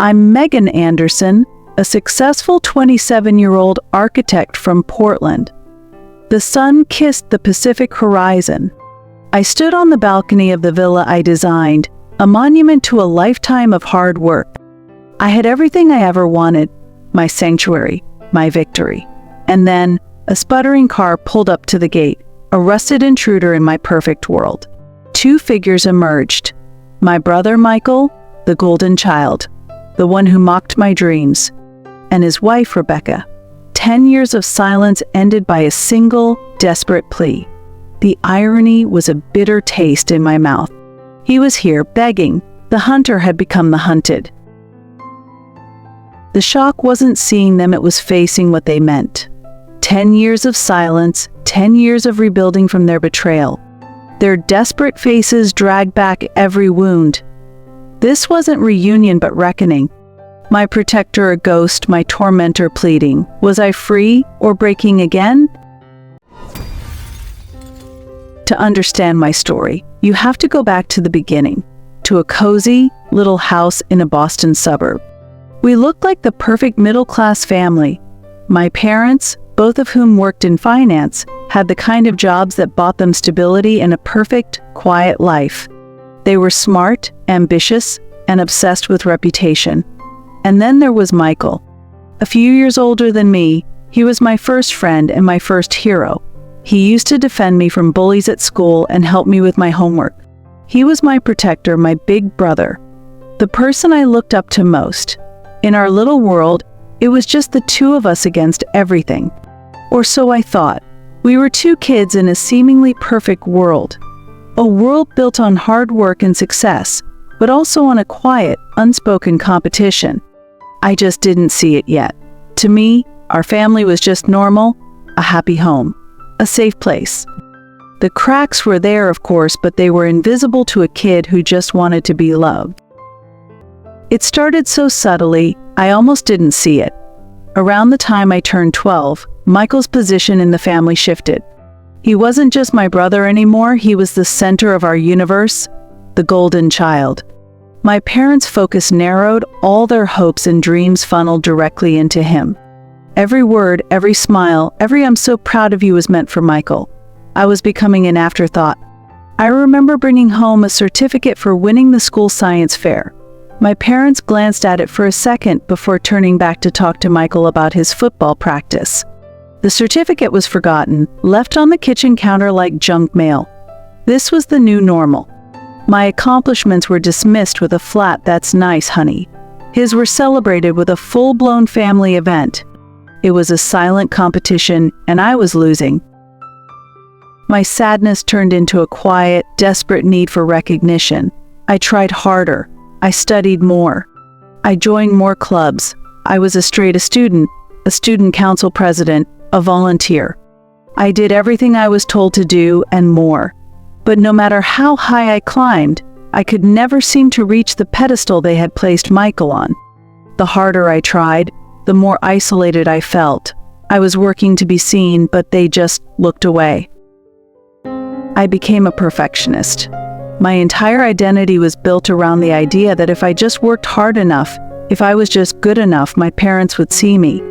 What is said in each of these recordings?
I'm Megan Anderson, a successful 27-year-old architect from Portland. The sun kissed the Pacific horizon. I stood on the balcony of the villa I designed, a monument to a lifetime of hard work. I had everything I ever wanted, my sanctuary, my victory. And then, a sputtering car pulled up to the gate, a rusted intruder in my perfect world. Two figures emerged. My brother Michael, the golden child, the one who mocked my dreams, and his wife Rebecca. 10 years of silence ended by a single, desperate plea. The irony was a bitter taste in my mouth. He was here begging. The hunter had become the hunted. The shock wasn't seeing them, it was facing what they meant. 10 years of silence, 10 years of rebuilding from their betrayal. Their desperate faces dragged back every wound. This wasn't reunion but reckoning. My protector a ghost, my tormentor pleading. Was I free or breaking again? To understand my story, you have to go back to the beginning, to a cozy little house in a Boston suburb. We looked like the perfect middle-class family. My parents, both of whom worked in finance, had the kind of jobs that bought them stability and a perfect, quiet life. They were smart, ambitious, and obsessed with reputation. And then there was Michael. A few years older than me, he was my first friend and my first hero. He used to defend me from bullies at school and help me with my homework. He was my protector, my big brother, the person I looked up to most. In our little world, it was just the two of us against everything. Or so I thought. We were two kids in a seemingly perfect world. A world built on hard work and success, but also on a quiet, unspoken competition. I just didn't see it yet. To me, our family was just normal, a happy home, a safe place. The cracks were there, of course, but they were invisible to a kid who just wanted to be loved. It started so subtly, I almost didn't see it. Around the time I turned 12, Michael's position in the family shifted. He wasn't just my brother anymore, he was the center of our universe, the golden child. My parents' focus narrowed, all their hopes and dreams funneled directly into him. Every word, every smile, every "I'm so proud of you" was meant for Michael. I was becoming an afterthought. I remember bringing home a certificate for winning the school science fair. My parents glanced at it for a second before turning back to talk to Michael about his football practice. The certificate was forgotten, left on the kitchen counter like junk mail. This was the new normal. My accomplishments were dismissed with a flat "That's nice, honey." His were celebrated with a full-blown family event. It was a silent competition, and I was losing. My sadness turned into a quiet, desperate need for recognition. I tried harder. I studied more. I joined more clubs. I was a student council president, a volunteer. I did everything I was told to do and more. But no matter how high I climbed, I could never seem to reach the pedestal they had placed Michael on. The harder I tried, the more isolated I felt. I was working to be seen, but they just looked away. I became a perfectionist. My entire identity was built around the idea that if I just worked hard enough, if I was just good enough, my parents would see me.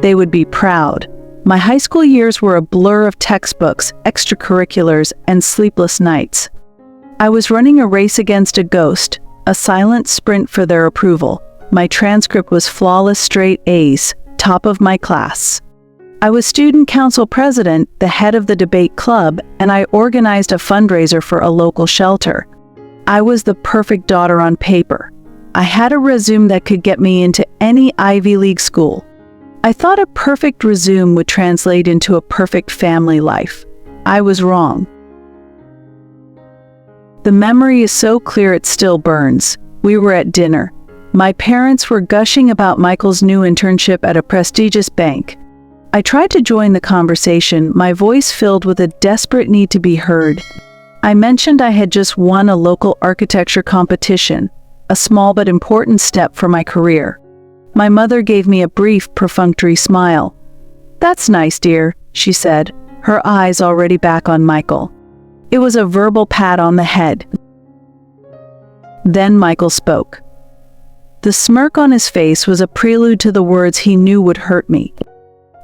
They would be proud. My high school years were a blur of textbooks, extracurriculars, and sleepless nights. I was running a race against a ghost, a silent sprint for their approval. My transcript was flawless straight A's, top of my class. I was student council president, the head of the debate club, and I organized a fundraiser for a local shelter. I was the perfect daughter on paper. I had a resume that could get me into any Ivy League school. I thought a perfect resume would translate into a perfect family life. I was wrong. The memory is so clear it still burns. We were at dinner. My parents were gushing about Michael's new internship at a prestigious bank. I tried to join the conversation, my voice filled with a desperate need to be heard. I mentioned I had just won a local architecture competition, a small but important step for my career. My mother gave me a brief, perfunctory smile. "That's nice, dear," she said, her eyes already back on Michael. It was a verbal pat on the head. Then Michael spoke. The smirk on his face was a prelude to the words he knew would hurt me.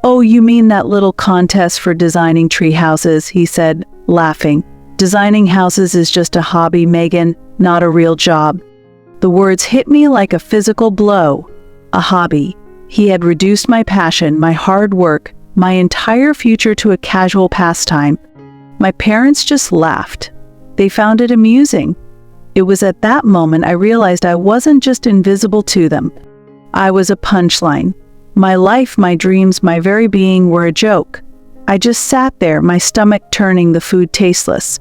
"Oh, you mean that little contest for designing tree houses," he said, laughing. "Designing houses is just a hobby, Megan, not a real job." The words hit me like a physical blow. A hobby. He had reduced my passion, my hard work, my entire future to a casual pastime. My parents just laughed. They found it amusing. It was at that moment I realized I wasn't just invisible to them. I was a punchline. My life, my dreams, my very being were a joke. I just sat there, my stomach turning, the food tasteless.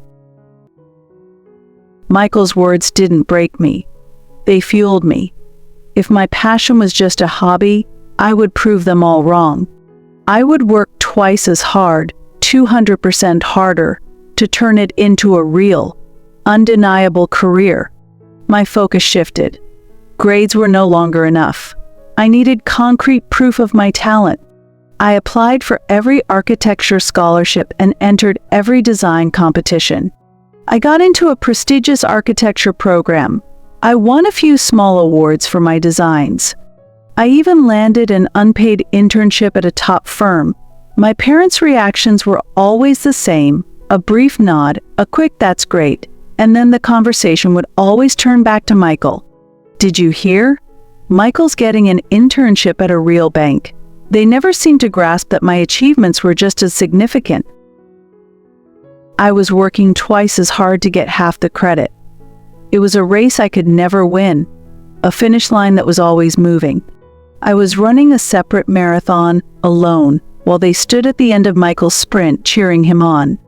Michael's words didn't break me. They fueled me. If my passion was just a hobby, I would prove them all wrong. I would work twice as hard, 200% harder, to turn it into a real, undeniable career. My focus shifted. Grades were no longer enough. I needed concrete proof of my talent. I applied for every architecture scholarship and entered every design competition. I got into a prestigious architecture program. I won a few small awards for my designs. I even landed an unpaid internship at a top firm. My parents' reactions were always the same: a brief nod, a quick "that's great," and then the conversation would always turn back to Michael. "Did you hear? Michael's getting an internship at a real bank." They never seemed to grasp that my achievements were just as significant. I was working twice as hard to get half the credit. It was a race I could never win, a finish line that was always moving. I was running a separate marathon, alone, while they stood at the end of Michael's sprint cheering him on.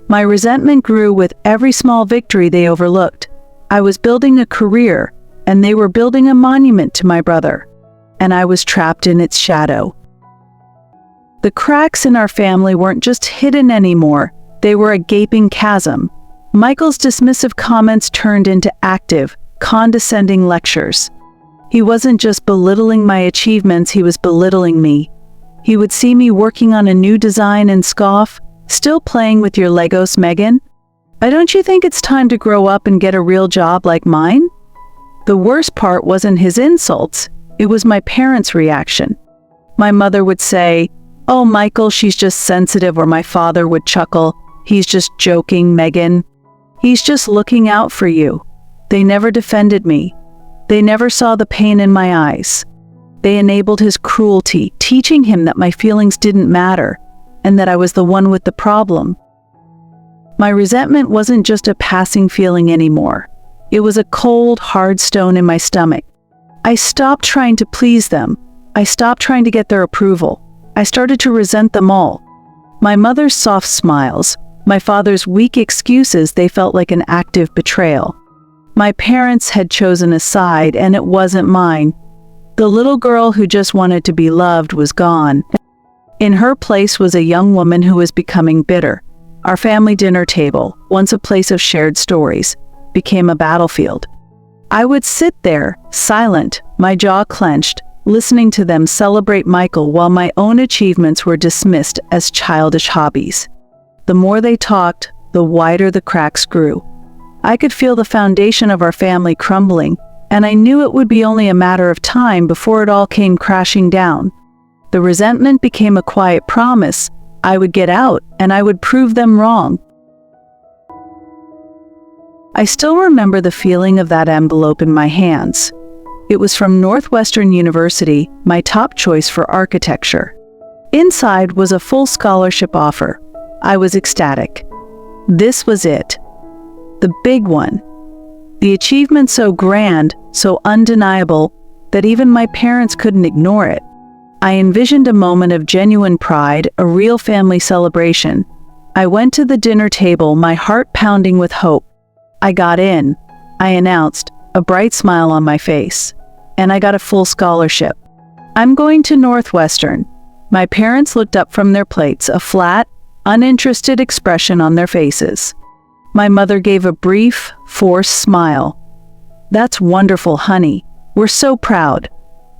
My resentment grew with every small victory they overlooked. I was building a career, and they were building a monument to my brother, and I was trapped in its shadow. The cracks in our family weren't just hidden anymore, they were a gaping chasm. Michael's dismissive comments turned into active, condescending lectures. He wasn't just belittling my achievements, he was belittling me. He would see me working on a new design and scoff, "Still playing with your Legos, Megan? Don't you think it's time to grow up and get a real job like mine?" The worst part wasn't his insults, it was my parents' reaction. My mother would say, "Oh, Michael, she's just sensitive," or my father would chuckle, "He's just joking, Megan. He's just looking out for you." They never defended me. They never saw the pain in my eyes. They enabled his cruelty, teaching him that my feelings didn't matter, and that I was the one with the problem. My resentment wasn't just a passing feeling anymore. It was a cold, hard stone in my stomach. I stopped trying to please them. I stopped trying to get their approval. I started to resent them all. My mother's soft smiles, my father's weak excuses, they felt like an active betrayal. My parents had chosen a side, and it wasn't mine. The little girl who just wanted to be loved was gone. In her place was a young woman who was becoming bitter. Our family dinner table, once a place of shared stories, became a battlefield. I would sit there, silent, my jaw clenched, listening to them celebrate Michael while my own achievements were dismissed as childish hobbies. The more they talked, the wider the cracks grew. I could feel the foundation of our family crumbling, and I knew it would be only a matter of time before it all came crashing down. The resentment became a quiet promise. I would get out, and I would prove them wrong. I still remember the feeling of that envelope in my hands. It was from Northwestern University, my top choice for architecture. Inside was a full scholarship offer. I was ecstatic. This was it. The big one. The achievement so grand, so undeniable, that even my parents couldn't ignore it. I envisioned a moment of genuine pride, a real family celebration. I went to the dinner table, my heart pounding with hope. I got in, I announced, a bright smile on my face. And I got a full scholarship. "I'm going to Northwestern." My parents looked up from their plates, a flat, uninterested expression on their faces. My mother gave a brief, forced smile. "That's wonderful, honey. We're so proud."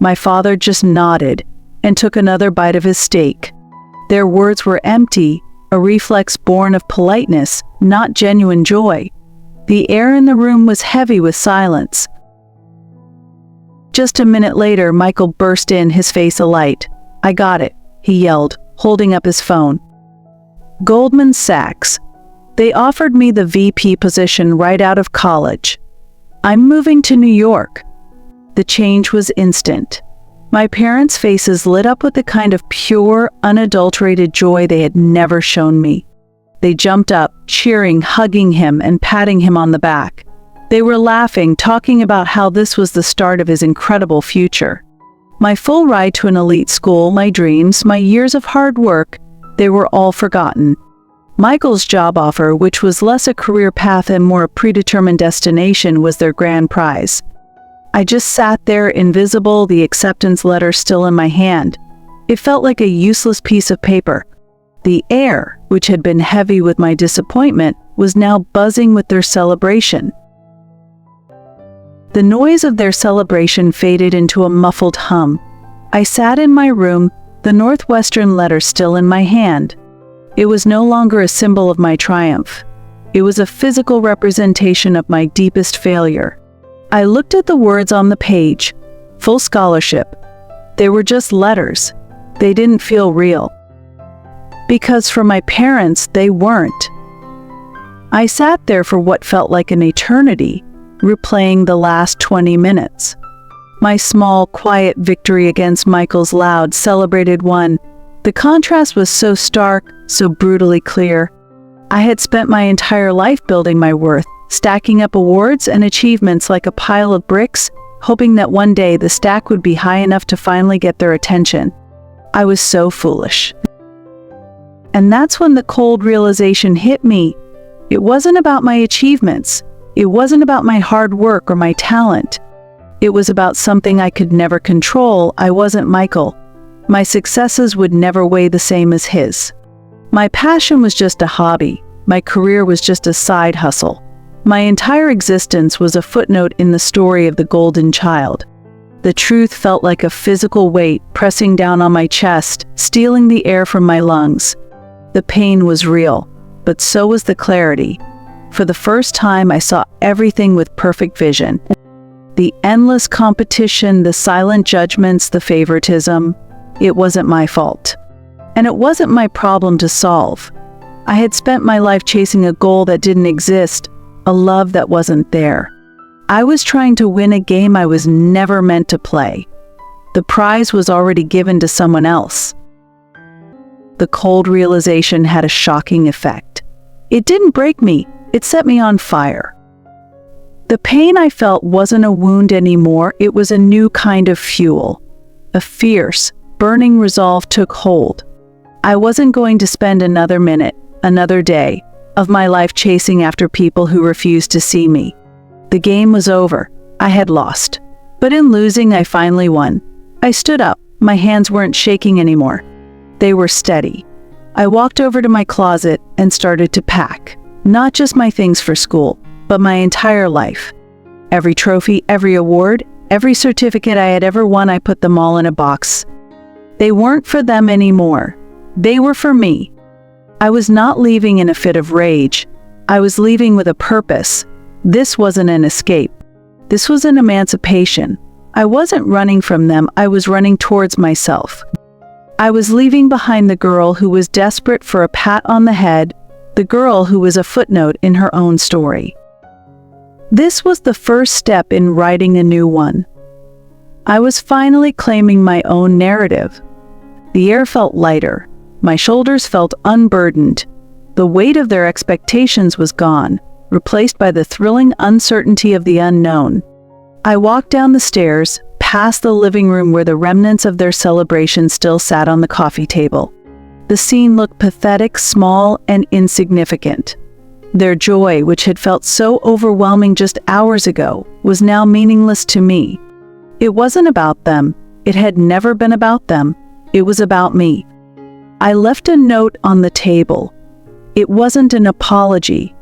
My father just nodded and took another bite of his steak. Their words were empty, a reflex born of politeness, not genuine joy. The air in the room was heavy with silence. Just a minute later, Michael burst in, his face alight. "I got it," he yelled, holding up his phone. Goldman Sachs. They offered me the VP position right out of college. I'm moving to New York. The change was instant. My parents' faces lit up with the kind of pure, unadulterated joy they had never shown me. They jumped up, cheering, hugging him, and patting him on the back. They were laughing, talking about how this was the start of his incredible future. My full ride to an elite school, my dreams, my years of hard work, they were all forgotten. Michael's job offer, which was less a career path and more a predetermined destination, was their grand prize. I just sat there, invisible, the acceptance letter still in my hand. It felt like a useless piece of paper. The air, which had been heavy with my disappointment, was now buzzing with their celebration. The noise of their celebration faded into a muffled hum. I sat in my room, the Northwestern letter still in my hand. It was no longer a symbol of my triumph. It was a physical representation of my deepest failure. I looked at the words on the page. Full scholarship. They were just letters. They didn't feel real. Because for my parents, they weren't. I sat there for what felt like an eternity, replaying the last 20 minutes. My small, quiet victory against Michael's loud, celebrated one. The contrast was so stark, so brutally clear. I had spent my entire life building my worth, stacking up awards and achievements like a pile of bricks, hoping that one day the stack would be high enough to finally get their attention. I was so foolish. And that's when the cold realization hit me. It wasn't about my achievements. It wasn't about my hard work or my talent. It was about something I could never control. I wasn't Michael. My successes would never weigh the same as his. My passion was just a hobby. My career was just a side hustle. My entire existence was a footnote in the story of the golden child. The truth felt like a physical weight pressing down on my chest, stealing the air from my lungs. The pain was real, but so was the clarity. For the first time, I saw everything with perfect vision. The endless competition, the silent judgments, the favoritism. It wasn't my fault. And it wasn't my problem to solve. I had spent my life chasing a goal that didn't exist, a love that wasn't there. I was trying to win a game I was never meant to play. The prize was already given to someone else. The cold realization had a shocking effect. It didn't break me, it set me on fire. The pain I felt wasn't a wound anymore, it was a new kind of fuel. A fierce, burning resolve took hold. I wasn't going to spend another minute, another day, of my life chasing after people who refused to see me. The game was over. I had lost. But in losing, I finally won. I stood up. My hands weren't shaking anymore. They were steady. I walked over to my closet and started to pack. Not just my things for school, but my entire life. Every trophy, every award, every certificate I had ever won, I put them all in a box. They weren't for them anymore. They were for me. I was not leaving in a fit of rage. I was leaving with a purpose. This wasn't an escape. This was an emancipation. I wasn't running from them, I was running towards myself. I was leaving behind the girl who was desperate for a pat on the head, the girl who was a footnote in her own story. This was the first step in writing a new one. I was finally claiming my own narrative. The air felt lighter. My shoulders felt unburdened. The weight of their expectations was gone, replaced by the thrilling uncertainty of the unknown. I walked down the stairs, past the living room where the remnants of their celebration still sat on the coffee table. The scene looked pathetic, small, and insignificant. Their joy, which had felt so overwhelming just hours ago, was now meaningless to me. It wasn't about them. It had never been about them. It was about me. I left a note on the table. It wasn't an apology.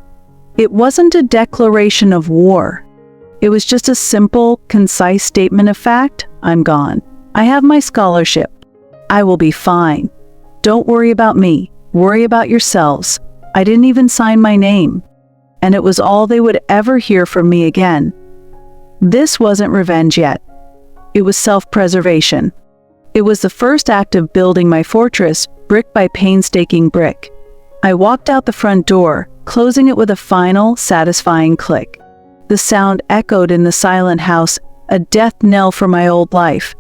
It wasn't a declaration of war. It was just a simple, concise statement of fact. I'm gone. I have my scholarship. I will be fine. Don't worry about me. Worry about yourselves. I didn't even sign my name. And it was all they would ever hear from me again. This wasn't revenge yet. it was self-preservation. It was the first act of building my fortress, brick by painstaking brick. I walked out the front door, closing it with a final, satisfying click. The sound echoed in the silent house, a death knell for my old life.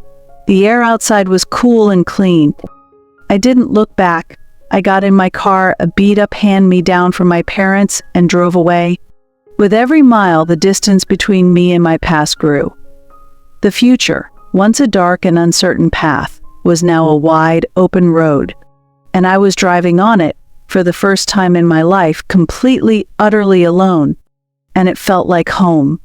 The air outside was cool and clean. I didn't look back. I got in my car, a beat-up hand-me-down from my parents, and drove away. With every mile, the distance between me and my past grew. The future, once a dark and uncertain path, was now a wide, open road. And I was driving on it, for the first time in my life, completely, utterly alone. And it felt like home.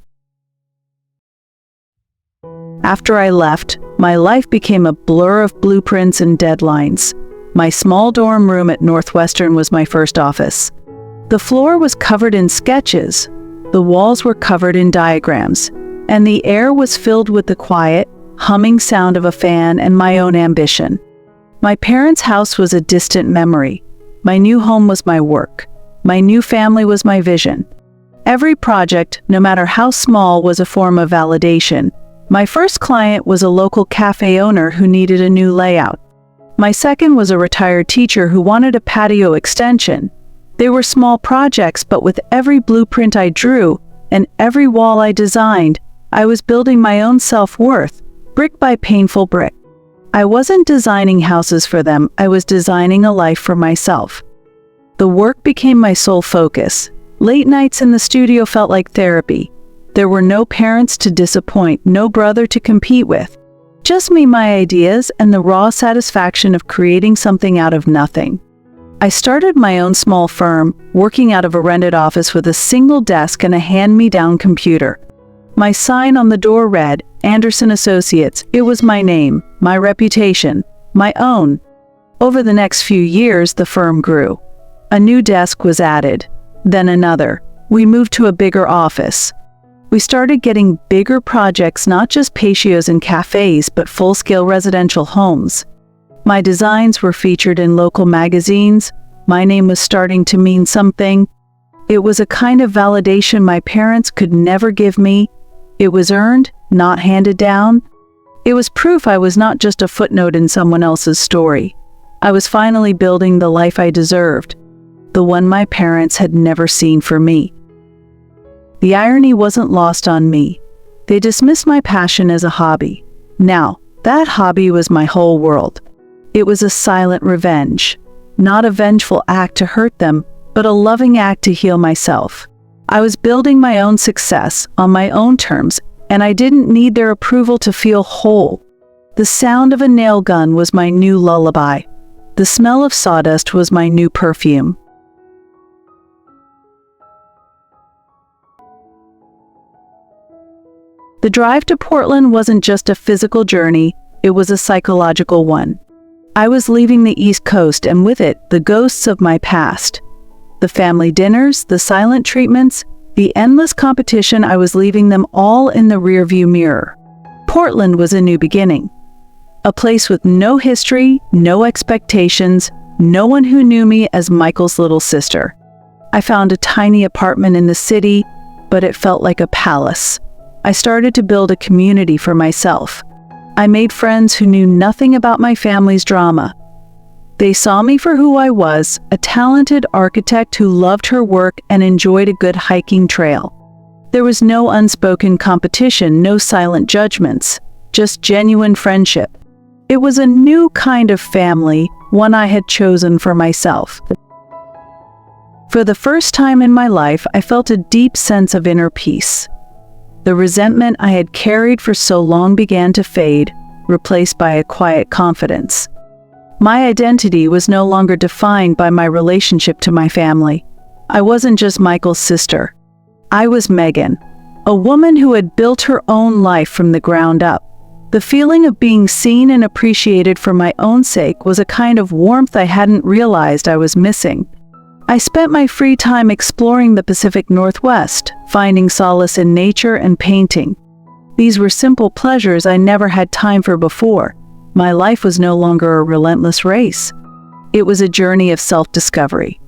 After I left, my life became a blur of blueprints and deadlines. My small dorm room at Northwestern was my first office. The floor was covered in sketches, the walls were covered in diagrams, and the air was filled with the quiet, humming sound of a fan and my own ambition. My parents' house was a distant memory. My new home was my work. My new family was my vision. Every project, no matter how small, was a form of validation. My first client was a local cafe owner who needed a new layout. My second was a retired teacher who wanted a patio extension. They were small projects, but with every blueprint I drew and every wall I designed, I was building my own self-worth, brick by painful brick. I wasn't designing houses for them, I was designing a life for myself. The work became my sole focus. Late nights in the studio felt like therapy. There were no parents to disappoint, no brother to compete with. Just me, my ideas, and the raw satisfaction of creating something out of nothing. I started my own small firm, working out of a rented office with a single desk and a hand-me-down computer. My sign on the door read, Anderson Associates. It was my name, my reputation, my own. Over the next few years, the firm grew. A new desk was added, then another. We moved to a bigger office. We started getting bigger projects, not just patios and cafes, but full-scale residential homes. My designs were featured in local magazines. My name was starting to mean something. It was a kind of validation my parents could never give me. It was earned, not handed down. It was proof I was not just a footnote in someone else's story. I was finally building the life I deserved, the one my parents had never seen for me. The irony wasn't lost on me. They dismissed my passion as a hobby. Now, that hobby was my whole world. It was a silent revenge, not a vengeful act to hurt them, but a loving act to heal myself. I was building my own success on my own terms, and I didn't need their approval to feel whole. The sound of a nail gun was my new lullaby. The smell of sawdust was my new perfume. The drive to Portland wasn't just a physical journey, it was a psychological one. I was leaving the East Coast, and with it, the ghosts of my past. The family dinners, the silent treatments, the endless competition, I was leaving them all in the rearview mirror. Portland was a new beginning. A place with no history, no expectations, no one who knew me as Michael's little sister. I found a tiny apartment in the city, but it felt like a palace. I started to build a community for myself. I made friends who knew nothing about my family's drama. They saw me for who I was, a talented architect who loved her work and enjoyed a good hiking trail. There was no unspoken competition, no silent judgments, just genuine friendship. It was a new kind of family, one I had chosen for myself. For the first time in my life, I felt a deep sense of inner peace. The resentment I had carried for so long began to fade, replaced by a quiet confidence. My identity was no longer defined by my relationship to my family. I wasn't just Michael's sister. I was Megan, a woman who had built her own life from the ground up. The feeling of being seen and appreciated for my own sake was a kind of warmth I hadn't realized I was missing. I spent my free time exploring the Pacific Northwest, finding solace in nature and painting. These were simple pleasures I never had time for before. My life was no longer a relentless race. It was a journey of self-discovery.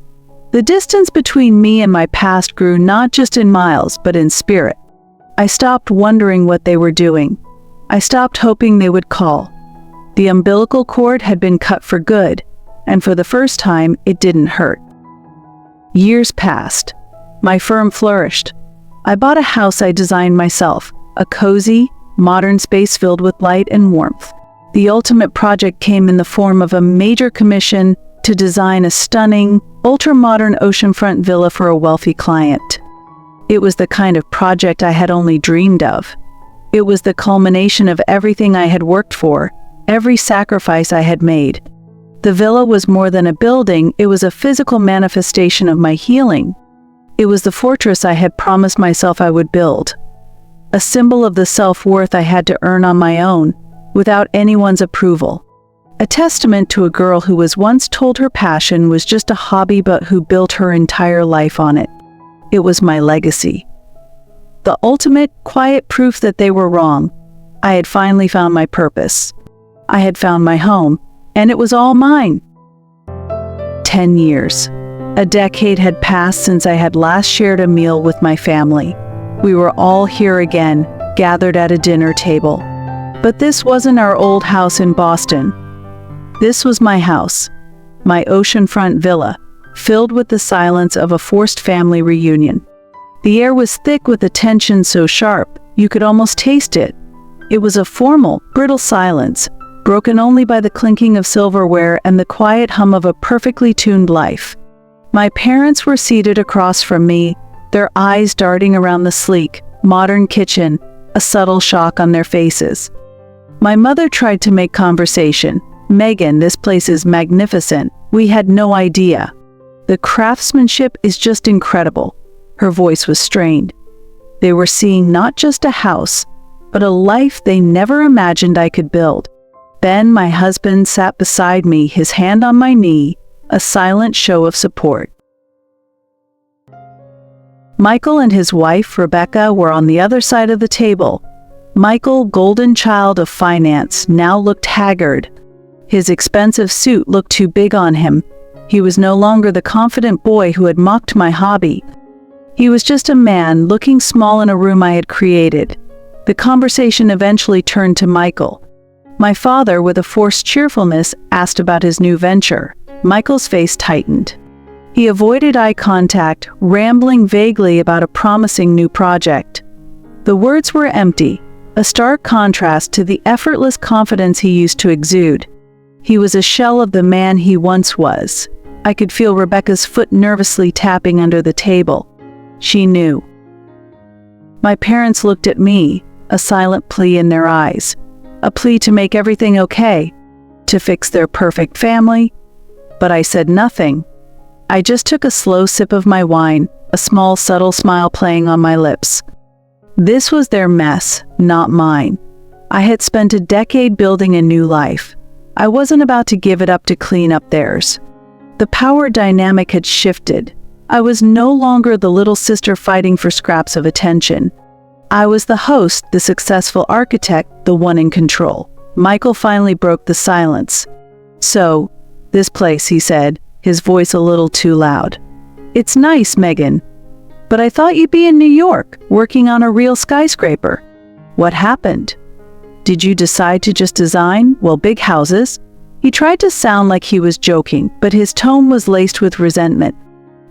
The distance between me and my past grew not just in miles, but in spirit. I stopped wondering what they were doing. I stopped hoping they would call. The umbilical cord had been cut for good, and for the first time, it didn't hurt. Years passed. My firm flourished. I bought a house I designed myself, a cozy, modern space filled with light and warmth. The ultimate project came in the form of a major commission to design a stunning, ultra-modern oceanfront villa for a wealthy client. It was the kind of project I had only dreamed of. It was the culmination of everything I had worked for, every sacrifice I had made. The villa was more than a building, it was a physical manifestation of my healing. It was the fortress I had promised myself I would build. A symbol of the self-worth I had to earn on my own, without anyone's approval. A testament to a girl who was once told her passion was just a hobby but who built her entire life on it. It was my legacy. The ultimate, quiet proof that they were wrong. I had finally found my purpose. I had found my home, and it was all mine. 10 years. A decade had passed since I had last shared a meal with my family. We were all here again, gathered at a dinner table. But this wasn't our old house in Boston. This was my house, my oceanfront villa, filled with the silence of a forced family reunion. The air was thick with a tension so sharp, you could almost taste it. It was a formal, brittle silence, broken only by the clinking of silverware and the quiet hum of a perfectly tuned life. My parents were seated across from me, their eyes darting around the sleek, modern kitchen, a subtle shock on their faces. My mother tried to make conversation. "Megan, this place is magnificent. We had no idea. The craftsmanship is just incredible." Her voice was strained. They were seeing not just a house, but a life they never imagined I could build. Ben, my husband, sat beside me, his hand on my knee, a silent show of support. Michael and his wife, Rebecca, were on the other side of the table. Michael, golden child of finance, now looked haggard. His expensive suit looked too big on him. He was no longer the confident boy who had mocked my hobby. He was just a man looking small in a room I had created. The conversation eventually turned to Michael. My father, with a forced cheerfulness, asked about his new venture. Michael's face tightened. He avoided eye contact, rambling vaguely about a promising new project. The words were empty, a stark contrast to the effortless confidence he used to exude. He was a shell of the man he once was. I could feel Rebecca's foot nervously tapping under the table. She knew. My parents looked at me, a silent plea in their eyes. A plea to make everything okay, to fix their perfect family. But I said nothing. I just took a slow sip of my wine, a small subtle smile playing on my lips. This was their mess, not mine. I had spent a decade building a new life. I wasn't about to give it up to clean up theirs. The power dynamic had shifted. I was no longer the little sister fighting for scraps of attention. I was the host, the successful architect, the one in control. Michael finally broke the silence. "So, this place," he said, his voice a little too loud. "It's nice, Megan. But I thought you'd be in New York, working on a real skyscraper. What happened? Did you decide to just design, well, big houses?" He tried to sound like he was joking, but his tone was laced with resentment.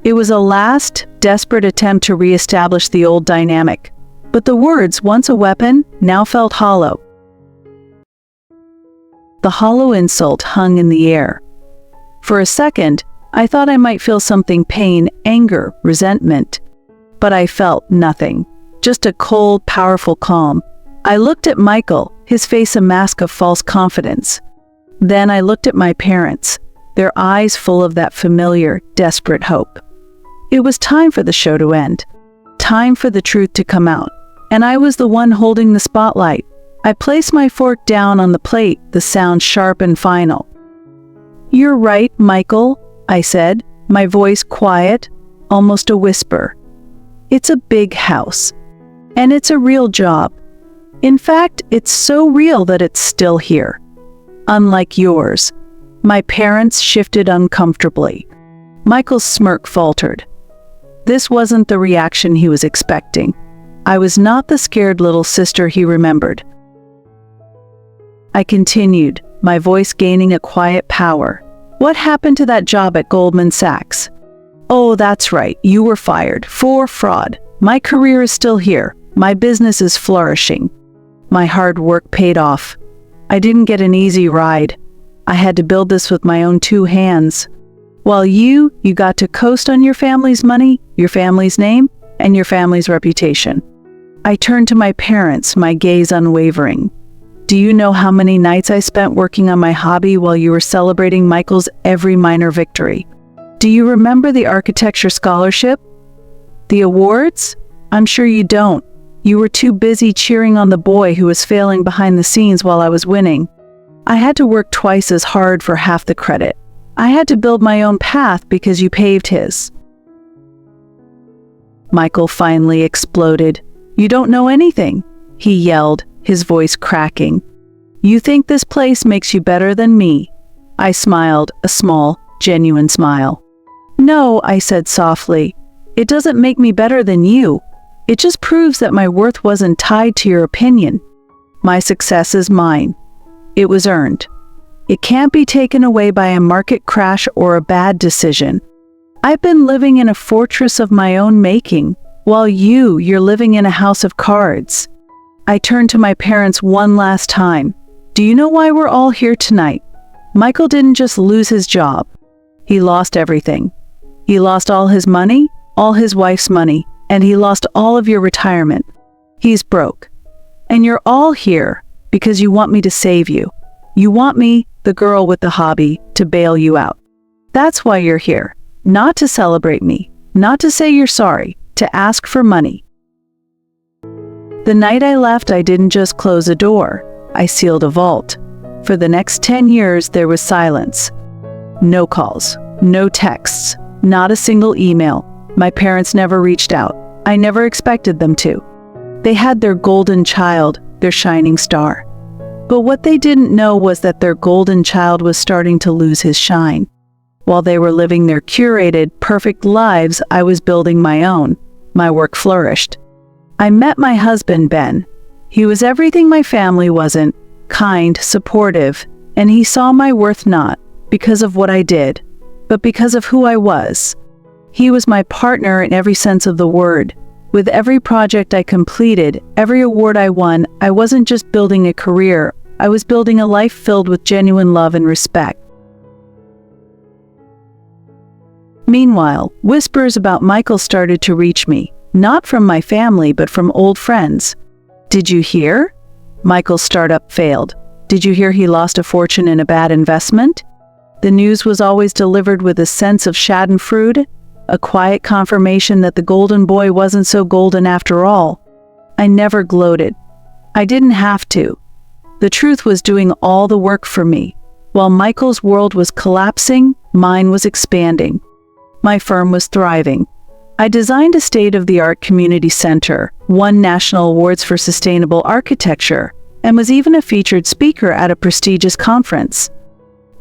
It was a last, desperate attempt to re-establish the old dynamic. But the words, once a weapon, now felt hollow. The hollow insult hung in the air. For a second, I thought I might feel something: pain, anger, resentment. But I felt nothing. Just a cold, powerful calm. I looked at Michael, his face a mask of false confidence. Then I looked at my parents, their eyes full of that familiar, desperate hope. It was time for the show to end. Time for the truth to come out. And I was the one holding the spotlight. I placed my fork down on the plate, the sound sharp and final. "You're right, Michael," I said, my voice quiet, almost a whisper. "It's a big house. And it's a real job. In fact, it's so real that it's still here. Unlike yours." My parents shifted uncomfortably. Michael's smirk faltered. This wasn't the reaction he was expecting. I was not the scared little sister he remembered. I continued, my voice gaining a quiet power. What happened to that job at Goldman Sachs? Oh, that's right, you were fired for fraud. My career is still here. My business is flourishing. My hard work paid off. I didn't get an easy ride. I had to build this with my own 2 hands. While you got to coast on your family's money, your family's name, and your family's reputation. I turned to my parents, my gaze unwavering. Do you know how many nights I spent working on my hobby while you were celebrating Michael's every minor victory? Do you remember the architecture scholarship? The awards? I'm sure you don't. You were too busy cheering on the boy who was failing behind the scenes while I was winning. I had to work twice as hard for half the credit. I had to build my own path because you paved his. Michael finally exploded. You don't know anything, he yelled, his voice cracking. You think this place makes you better than me? I smiled, a small, genuine smile. No, I said softly. It doesn't make me better than you. It just proves that my worth wasn't tied to your opinion. My success is mine. It was earned. It can't be taken away by a market crash or a bad decision. I've been living in a fortress of my own making, while you're living in a house of cards. I turned to my parents one last time. Do you know why we're all here tonight? Michael didn't just lose his job. He lost everything. He lost all his money, all his wife's money, and he lost all of your retirement. He's broke. And you're all here because you want me to save you. You want me, the girl with the hobby, to bail you out. That's why you're here. Not to celebrate me, not to say you're sorry, to ask for money. The night I left, I didn't just close a door. I sealed a vault. For the next 10 years, there was silence. No calls, no texts, not a single email. My parents never reached out. I never expected them to. They had their golden child, their shining star. But what they didn't know was that their golden child was starting to lose his shine. While they were living their curated, perfect lives, I was building my own. My work flourished. I met my husband, Ben. He was everything my family wasn't, kind, supportive, and he saw my worth not because of what I did, but because of who I was. He was my partner in every sense of the word. With every project I completed, every award I won, I wasn't just building a career, I was building a life filled with genuine love and respect. Meanwhile, whispers about Michael started to reach me, not from my family but from old friends. Did you hear? Michael's startup failed. Did you hear he lost a fortune in a bad investment? The news was always delivered with a sense of schadenfreude, a quiet confirmation that the golden boy wasn't so golden after all. I never gloated. I didn't have to. The truth was doing all the work for me. While Michael's world was collapsing, mine was expanding. My firm was thriving. I designed a state-of-the-art community center, won national awards for sustainable architecture, and was even a featured speaker at a prestigious conference.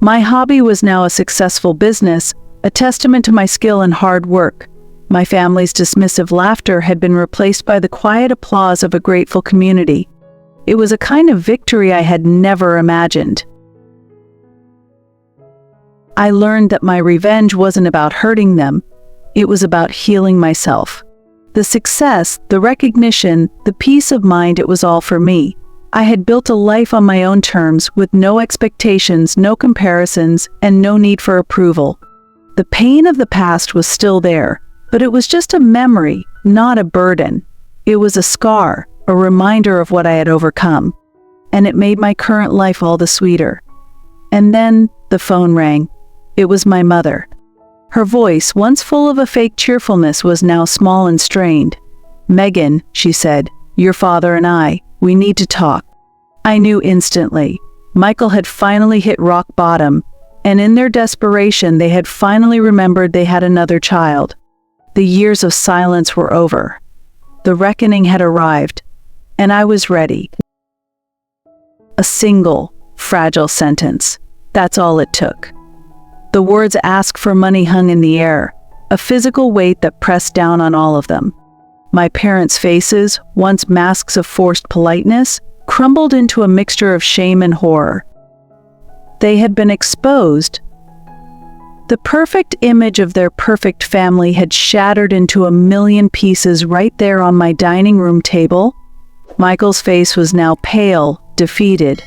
My hobby was now a successful business, a testament to my skill and hard work. My family's dismissive laughter had been replaced by the quiet applause of a grateful community. It was a kind of victory I had never imagined. I learned that my revenge wasn't about hurting them. It was about healing myself. The success, the recognition, the peace of mind, it was all for me. I had built a life on my own terms with no expectations, no comparisons, and no need for approval. The pain of the past was still there, but it was just a memory, not a burden. It was a scar, a reminder of what I had overcome. And it made my current life all the sweeter. And then the phone rang. It was my mother. Her voice, once full of a fake cheerfulness, was now small and strained. "Megan," she said, "your father and we need to talk." I knew instantly. Michael had finally hit rock bottom, and in their desperation, they had finally remembered they had another child. The years of silence were over. The reckoning had arrived, and I was ready. A single, fragile sentence. That's all it took. The words "ask for money" hung in the air, a physical weight that pressed down on all of them. My parents' faces, once masks of forced politeness, crumbled into a mixture of shame and horror. They had been exposed. The perfect image of their perfect family had shattered into a million pieces right there on my dining room table. Michael's face was now pale, defeated.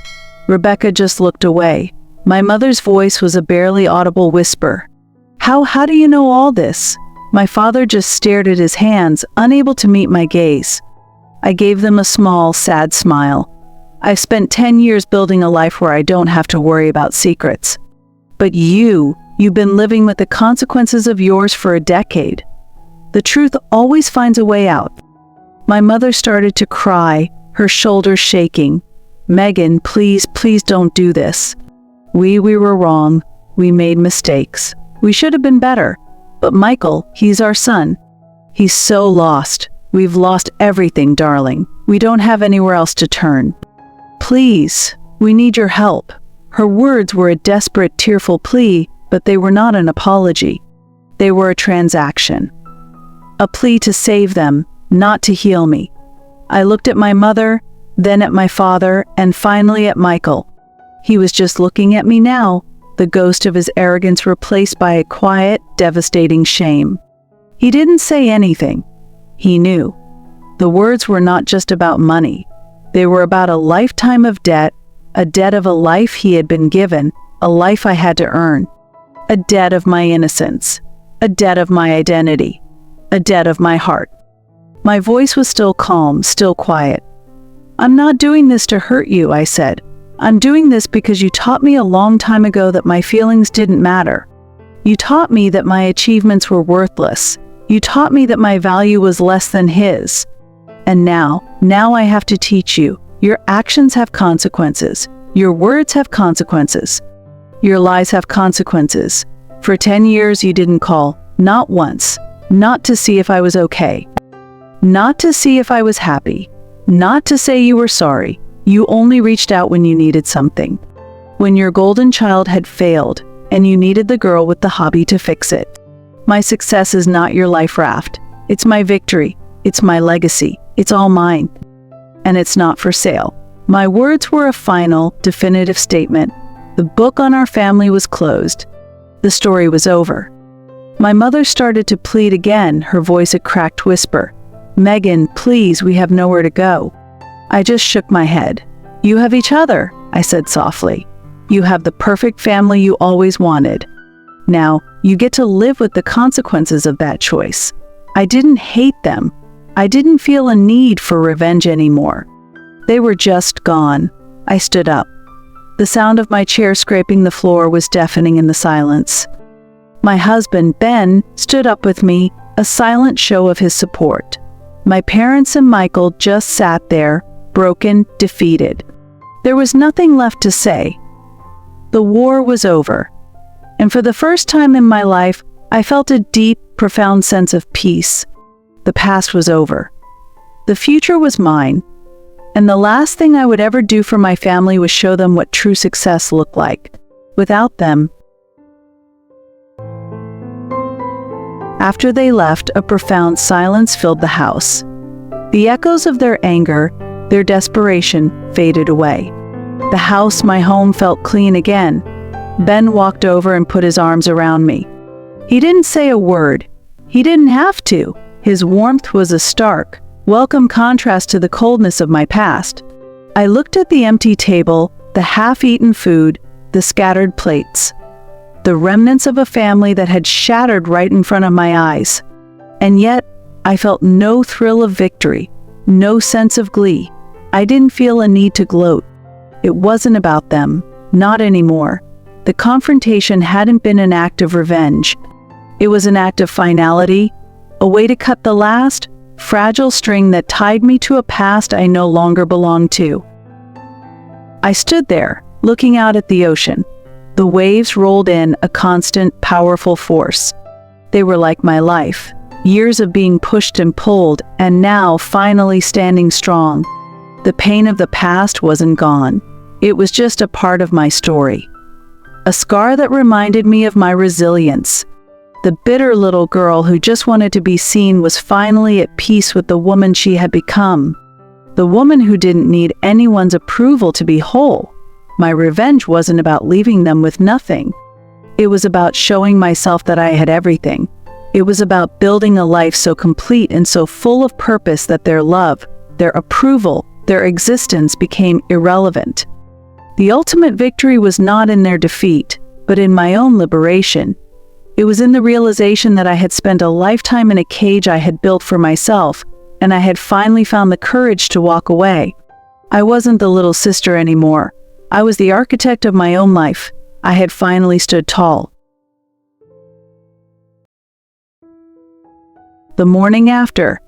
Rebecca just looked away. My mother's voice was a barely audible whisper. How do you know all this?" My father just stared at his hands, unable to meet my gaze. I gave them a small, sad smile. "I've spent 10 years building a life where I don't have to worry about secrets. But you've been living with the consequences of yours for a decade. The truth always finds a way out." My mother started to cry, her shoulders shaking. "Megan, please don't do this. We were wrong. We made mistakes. We should have been better. But Michael, he's our son. He's so lost. We've lost everything, darling. We don't have anywhere else to turn. Please, we need your help." Her words were a desperate, tearful plea, but they were not an apology. They were a transaction. A plea to save them, not to heal me. I looked at my mother, then at my father, and finally at Michael. He was just looking at me now, the ghost of his arrogance replaced by a quiet, devastating shame. He didn't say anything. He knew. The words were not just about money. They were about a lifetime of debt, a debt of a life he had been given, a life I had to earn, a debt of my innocence, a debt of my identity, a debt of my heart. My voice was still calm, still quiet. "I'm not doing this to hurt you," I said. "I'm doing this because you taught me a long time ago that my feelings didn't matter. You taught me that my achievements were worthless. You taught me that my value was less than his. And now I have to teach you. Your actions have consequences. Your words have consequences. Your lies have consequences. For 10 years you didn't call, not once, not to see if I was okay, not to see if I was happy, not to say you were sorry. You only reached out when you needed something. When your golden child had failed, and you needed the girl with the hobby to fix it. My success is not your life raft. It's my victory. It's my legacy. It's all mine. And it's not for sale." My words were a final, definitive statement. The book on our family was closed. The story was over. My mother started to plead again, her voice a cracked whisper. "Megan, please, we have nowhere to go." I just shook my head. "You have each other," I said softly. "You have the perfect family you always wanted. Now, you get to live with the consequences of that choice." I didn't hate them. I didn't feel a need for revenge anymore. They were just gone. I stood up. The sound of my chair scraping the floor was deafening in the silence. My husband, Ben, stood up with me, a silent show of his support. My parents and Michael just sat there, broken, defeated. There was nothing left to say. The war was over. And for the first time in my life, I felt a deep, profound sense of peace. The past was over. The future was mine. And the last thing I would ever do for my family was show them what true success looked like. Without them. After they left, a profound silence filled the house. The echoes of their anger, their desperation, faded away. The house, my home, felt clean again. Ben walked over and put his arms around me. He didn't say a word. He didn't have to. His warmth was a stark, welcome contrast to the coldness of my past. I looked at the empty table, the half-eaten food, the scattered plates. The remnants of a family that had shattered right in front of my eyes. And yet, I felt no thrill of victory, no sense of glee. I didn't feel a need to gloat. It wasn't about them, not anymore. The confrontation hadn't been an act of revenge. It was an act of finality, a way to cut the last, fragile string that tied me to a past I no longer belonged to. I stood there, looking out at the ocean. The waves rolled in, a constant, powerful force. They were like my life, years of being pushed and pulled, and now finally standing strong. The pain of the past wasn't gone. It was just a part of my story. A scar that reminded me of my resilience. The bitter little girl who just wanted to be seen was finally at peace with the woman she had become. The woman who didn't need anyone's approval to be whole. My revenge wasn't about leaving them with nothing. It was about showing myself that I had everything. It was about building a life so complete and so full of purpose that their love, their approval, their existence became irrelevant. The ultimate victory was not in their defeat, but in my own liberation. It was in the realization that I had spent a lifetime in a cage I had built for myself, and I had finally found the courage to walk away. I wasn't the little sister anymore. I was the architect of my own life. I had finally stood tall. The morning after.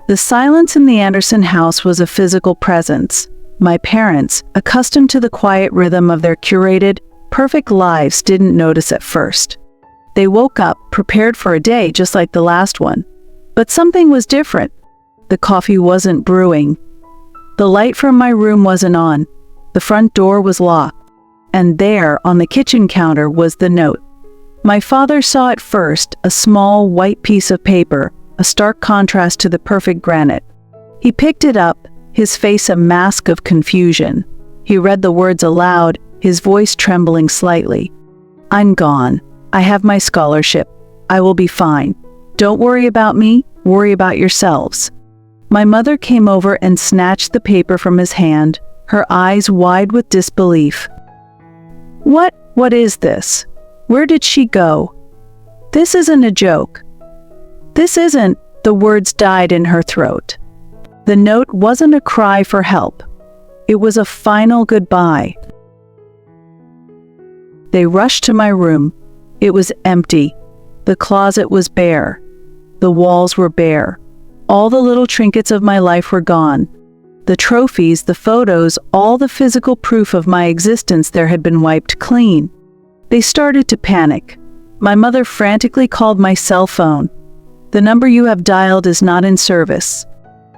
The silence in the Anderson house was a physical presence. My parents, accustomed to the quiet rhythm of their curated, perfect lives, didn't notice at first. They woke up, prepared for a day just like the last one. But something was different. The coffee wasn't brewing. The light from my room wasn't on. The front door was locked. And there, on the kitchen counter, was the note. My father saw it first, a small white piece of paper, a stark contrast to the perfect granite. He picked it up, his face a mask of confusion. He read the words aloud, his voice trembling slightly. "I'm gone. I have my scholarship. I will be fine. Don't worry about me, worry about yourselves." My mother came over and snatched the paper from his hand, her eyes wide with disbelief. What is this? Where did she go? This isn't a joke. This isn't," the words died in her throat. The note wasn't a cry for help. It was a final goodbye. They rushed to my room. It was empty. The closet was bare. The walls were bare. All the little trinkets of my life were gone. The trophies, the photos, all the physical proof of my existence there had been wiped clean. They started to panic. My mother frantically called my cell phone. "The number you have dialed is not in service."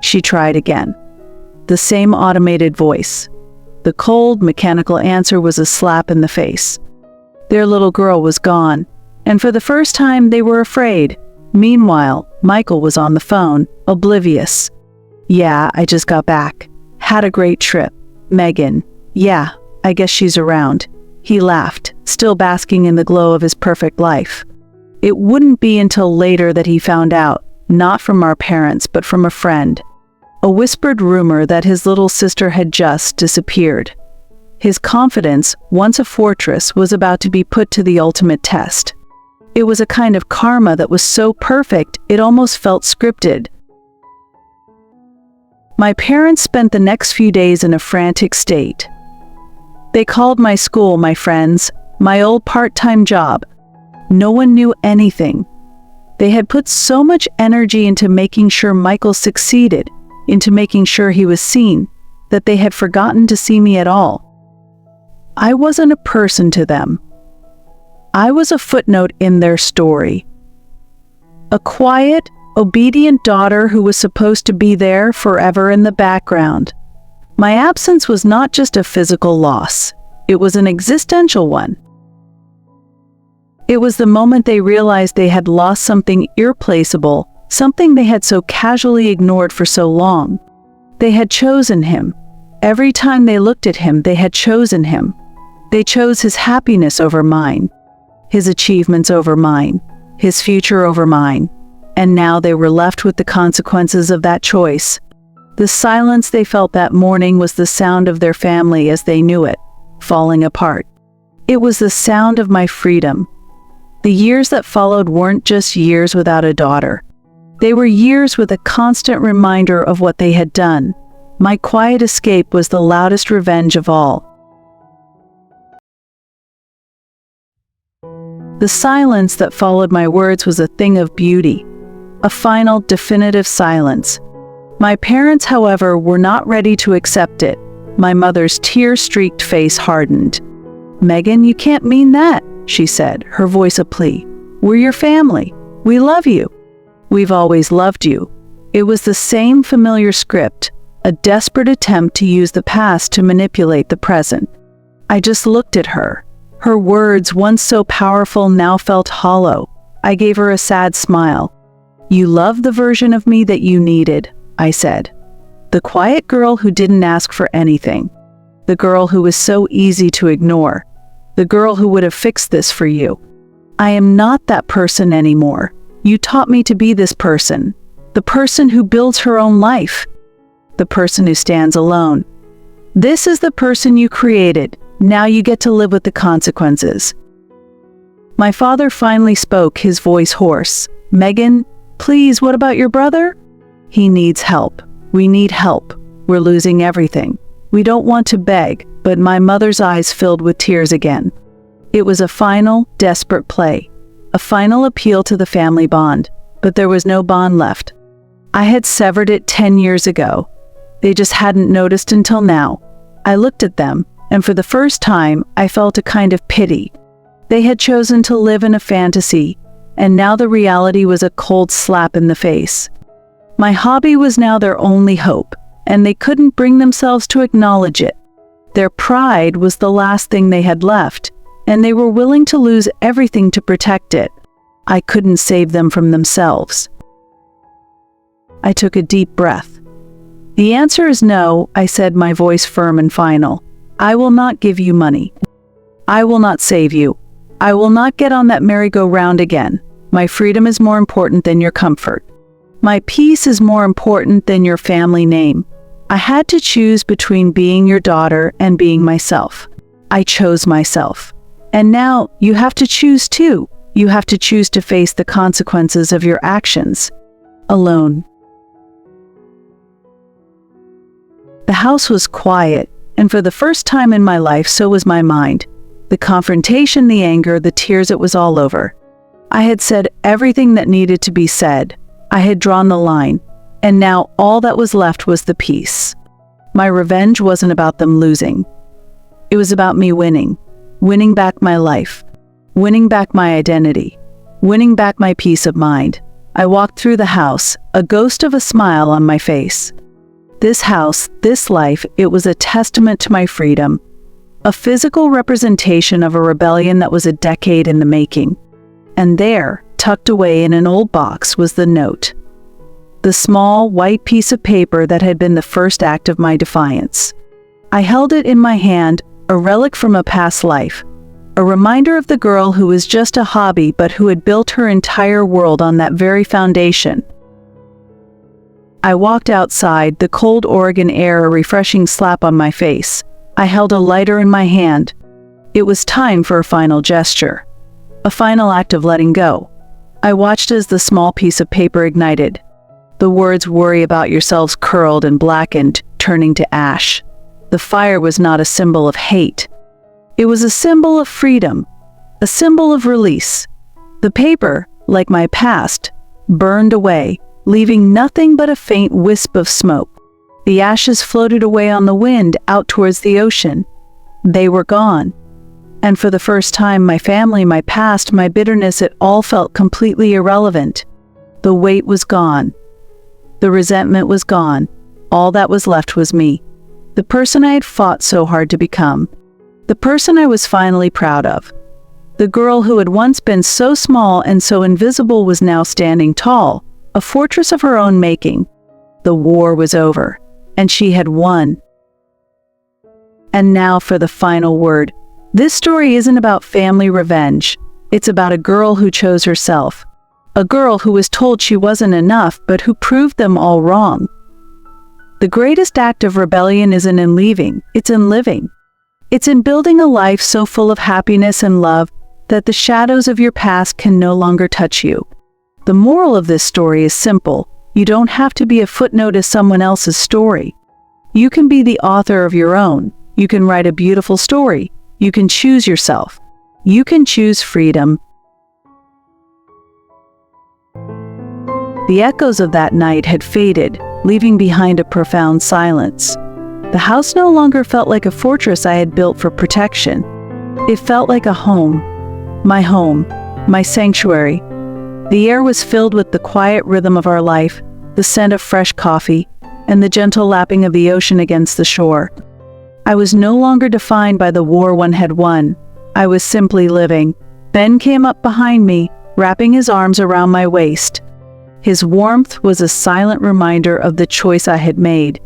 She tried again. The same automated voice. The cold, mechanical answer was a slap in the face. Their little girl was gone, and for the first time they were afraid. Meanwhile, Michael was on the phone, oblivious. "Yeah, I just got back. Had a great trip. Megan. Yeah, I guess she's around." He laughed, still basking in the glow of his perfect life. It wouldn't be until later that he found out, not from our parents but from a friend. A whispered rumor that his little sister had just disappeared. His confidence, once a fortress, was about to be put to the ultimate test. It was a kind of karma that was so perfect it almost felt scripted. My parents spent the next few days in a frantic state. They called my school, my friends, my old part-time job. No one knew anything. They had put so much energy into making sure Michael succeeded, into making sure he was seen, that they had forgotten to see me at all. I wasn't a person to them. I was a footnote in their story. A quiet, obedient daughter who was supposed to be there forever in the background. My absence was not just a physical loss. It was an existential one. It was the moment they realized they had lost something irreplaceable, something they had so casually ignored for so long. They had chosen him. Every time they looked at him, they had chosen him. They chose his happiness over mine, his achievements over mine, his future over mine. And now they were left with the consequences of that choice. The silence they felt that morning was the sound of their family as they knew it, falling apart. It was the sound of my freedom. The years that followed weren't just years without a daughter. They were years with a constant reminder of what they had done. My quiet escape was the loudest revenge of all. The silence that followed my words was a thing of beauty, a final, definitive silence. My parents, however, were not ready to accept it. My mother's tear-streaked face hardened. "Megan, you can't mean that," she said, her voice a plea. "We're your family. We love you. We've always loved you." It was the same familiar script, a desperate attempt to use the past to manipulate the present. I just looked at her. Her words, once so powerful, now felt hollow. I gave her a sad smile. "You love the version of me that you needed," I said. The quiet girl who didn't ask for anything. The girl who was so easy to ignore. The girl who would have fixed this for you. I am not that person anymore. You taught me to be this person. The person who builds her own life. The person who stands alone. This is the person you created. Now you get to live with the consequences. My father finally spoke, his voice hoarse. Megan, please, what about your brother? He needs help. We need help. We're losing everything. We don't want to beg, but my mother's eyes filled with tears again. It was a final, desperate play. A final appeal to the family bond. But there was no bond left. I had severed it 10 years ago. They just hadn't noticed until now. I looked at them, and for the first time, I felt a kind of pity. They had chosen to live in a fantasy, and now the reality was a cold slap in the face. My hobby was now their only hope, and they couldn't bring themselves to acknowledge it. Their pride was the last thing they had left, and they were willing to lose everything to protect it. I couldn't save them from themselves. I took a deep breath. The answer is no, I said, my voice firm and final. I will not give you money. I will not save you. I will not get on that merry-go-round again. My freedom is more important than your comfort. My peace is more important than your family name. I had to choose between being your daughter and being myself. I chose myself. And now you have to choose too. You have to choose to face the consequences of your actions. Alone. The house was quiet, and for the first time in my life, so was my mind. The confrontation, the anger, the tears, it was all over. I had said everything that needed to be said. I had drawn the line, and now all that was left was the peace. My revenge wasn't about them losing. It was about me winning. Winning back my life. Winning back my identity. Winning back my peace of mind. I walked through the house, a ghost of a smile on my face. This house, this life, it was a testament to my freedom. A physical representation of a rebellion that was a decade in the making. And there, tucked away in an old box, was the note. The small, white piece of paper that had been the first act of my defiance. I held it in my hand, a relic from a past life. A reminder of the girl who was just a hobby but who had built her entire world on that very foundation. I walked outside, the cold Oregon air a refreshing slap on my face. I held a lighter in my hand. It was time for a final gesture. A final act of letting go. I watched as the small piece of paper ignited. The words "worry about yourselves" curled and blackened, turning to ash. The fire was not a symbol of hate. It was a symbol of freedom. A symbol of release. The paper, like my past, burned away, leaving nothing but a faint wisp of smoke. The ashes floated away on the wind out towards the ocean. They were gone. And for the first time, my family, my past, my bitterness, it all felt completely irrelevant. The weight was gone. The resentment was gone. All that was left was me. The person I had fought so hard to become. The person I was finally proud of. The girl who had once been so small and so invisible was now standing tall, a fortress of her own making. The war was over, and she had won. And now for the final word. This story isn't about family revenge. It's about a girl who chose herself. A girl who was told she wasn't enough, but who proved them all wrong. The greatest act of rebellion isn't in leaving, it's in living. It's in building a life so full of happiness and love that the shadows of your past can no longer touch you. The moral of this story is simple. You don't have to be a footnote to someone else's story. You can be the author of your own. You can write a beautiful story. You can choose yourself. You can choose freedom. The echoes of that night had faded, leaving behind a profound silence. The house no longer felt like a fortress I had built for protection. It felt like a home, my sanctuary. The air was filled with the quiet rhythm of our life, the scent of fresh coffee, and the gentle lapping of the ocean against the shore. I was no longer defined by the war one had won. I was simply living. Ben came up behind me, wrapping his arms around my waist. His warmth was a silent reminder of the choice I had made.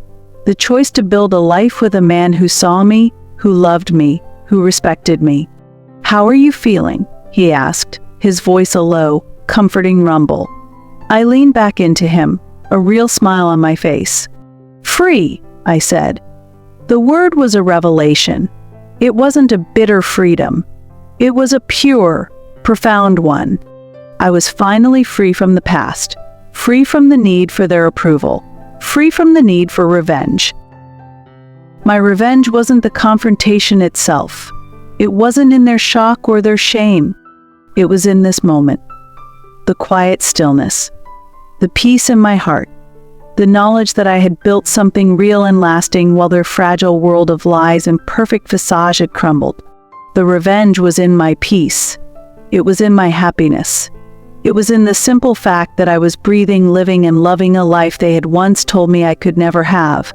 The choice to build a life with a man who saw me, who loved me, who respected me. "How are you feeling?" he asked, his voice a low, comforting rumble. I leaned back into him, a real smile on my face. "Free," I said. The word was a revelation. It wasn't a bitter freedom. It was a pure, profound one. I was finally free from the past, free from the need for their approval, free from the need for revenge. My revenge wasn't the confrontation itself. It wasn't in their shock or their shame. It was in this moment. The quiet stillness, the peace in my heart, the knowledge that I had built something real and lasting while their fragile world of lies and perfect facade had crumbled. The revenge was in my peace. It was in my happiness. It was in the simple fact that I was breathing, living, and loving a life they had once told me I could never have.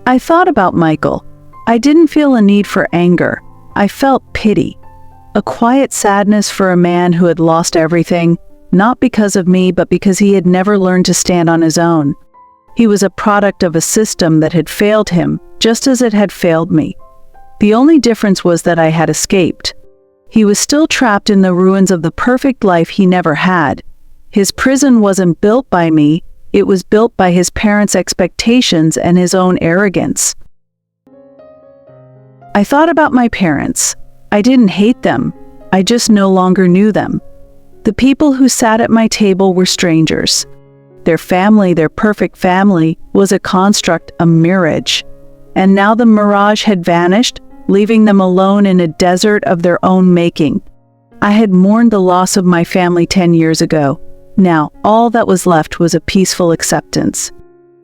I thought about Michael. I didn't feel a need for anger. I felt pity. A quiet sadness for a man who had lost everything, not because of me, but because he had never learned to stand on his own. He was a product of a system that had failed him, just as it had failed me. The only difference was that I had escaped. He was still trapped in the ruins of the perfect life he never had. His prison wasn't built by me, it was built by his parents' expectations and his own arrogance. I thought about my parents. I didn't hate them, I just no longer knew them. The people who sat at my table were strangers. Their family, their perfect family, was a construct, a mirage. And now the mirage had vanished, leaving them alone in a desert of their own making. I had mourned the loss of my family 10 years ago. Now, all that was left was a peaceful acceptance.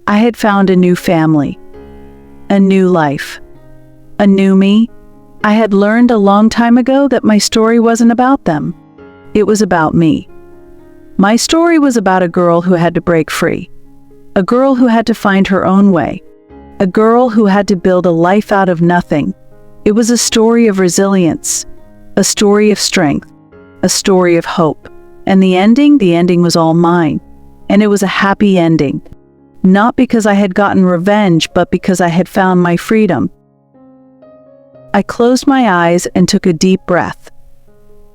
I had found a new family, a new life, a new me. I had learned a long time ago that my story wasn't about them. It was about me. My story was about a girl who had to break free, a girl who had to find her own way, a girl who had to build a life out of nothing. It was a story of resilience, a story of strength, a story of hope. And the ending was all mine. And it was a happy ending. Not because I had gotten revenge, but because I had found my freedom. I closed my eyes and took a deep breath.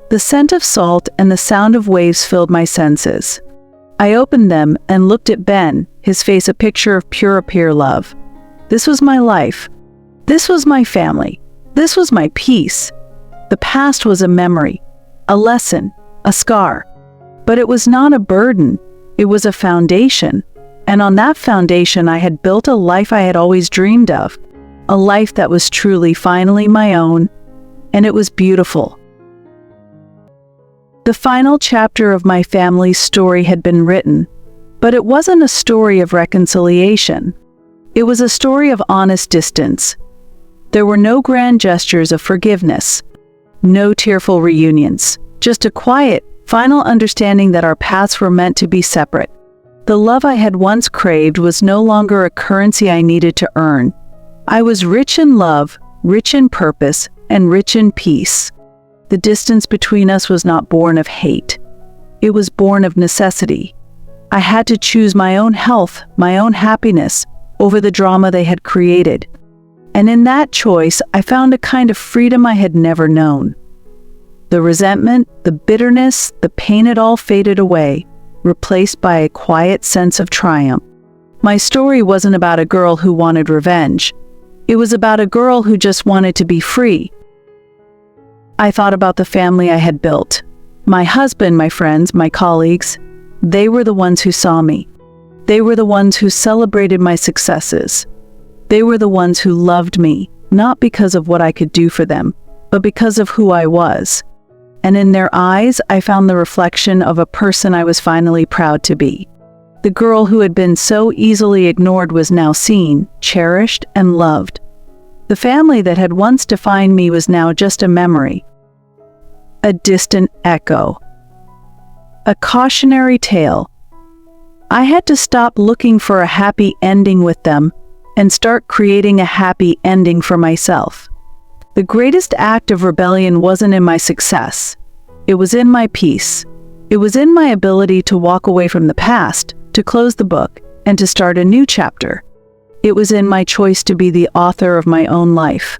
The scent of salt and the sound of waves filled my senses. I opened them and looked at Ben, his face a picture of pure love. This was my life. This was my family. This was my peace. The past was a memory, a lesson, a scar. But it was not a burden. It was a foundation. And on that foundation, I had built a life I had always dreamed of. A life that was truly, finally my own. And it was beautiful. The final chapter of my family's story had been written, but it wasn't a story of reconciliation. It was a story of honest distance. There were no grand gestures of forgiveness, no tearful reunions, just a quiet, final understanding that our paths were meant to be separate. The love I had once craved was no longer a currency I needed to earn. I was rich in love, rich in purpose, and rich in peace. The distance between us was not born of hate. It was born of necessity. I had to choose my own health, my own happiness, over the drama they had created. And in that choice, I found a kind of freedom I had never known. The resentment, the bitterness, the pain, it all faded away, replaced by a quiet sense of triumph. My story wasn't about a girl who wanted revenge. It was about a girl who just wanted to be free. I thought about the family I had built. My husband, my friends, my colleagues. They were the ones who saw me. They were the ones who celebrated my successes. They were the ones who loved me, not because of what I could do for them, but because of who I was. And in their eyes, I found the reflection of a person I was finally proud to be. The girl who had been so easily ignored was now seen, cherished, and loved. The family that had once defined me was now just a memory, a distant echo, a cautionary tale. I had to stop looking for a happy ending with them and start creating a happy ending for myself. The greatest act of rebellion wasn't in my success. It was in my peace. It was in my ability to walk away from the past, to close the book, and to start a new chapter. It was in my choice to be the author of my own life.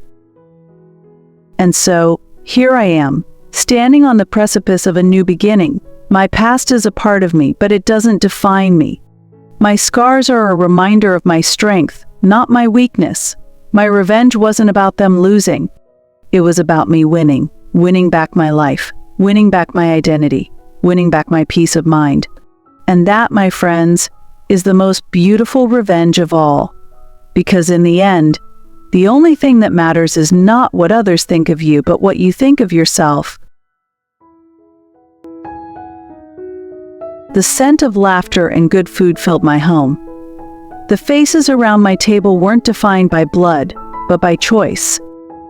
And so, here I am, standing on the precipice of a new beginning. My past is a part of me, but it doesn't define me. My scars are a reminder of my strength, not my weakness. My revenge wasn't about them losing. It was about me winning, winning back my life, winning back my identity, winning back my peace of mind. And that, my friends, is the most beautiful revenge of all. Because in the end, the only thing that matters is not what others think of you, but what you think of yourself. The scent of laughter and good food filled my home. The faces around my table weren't defined by blood, but by choice.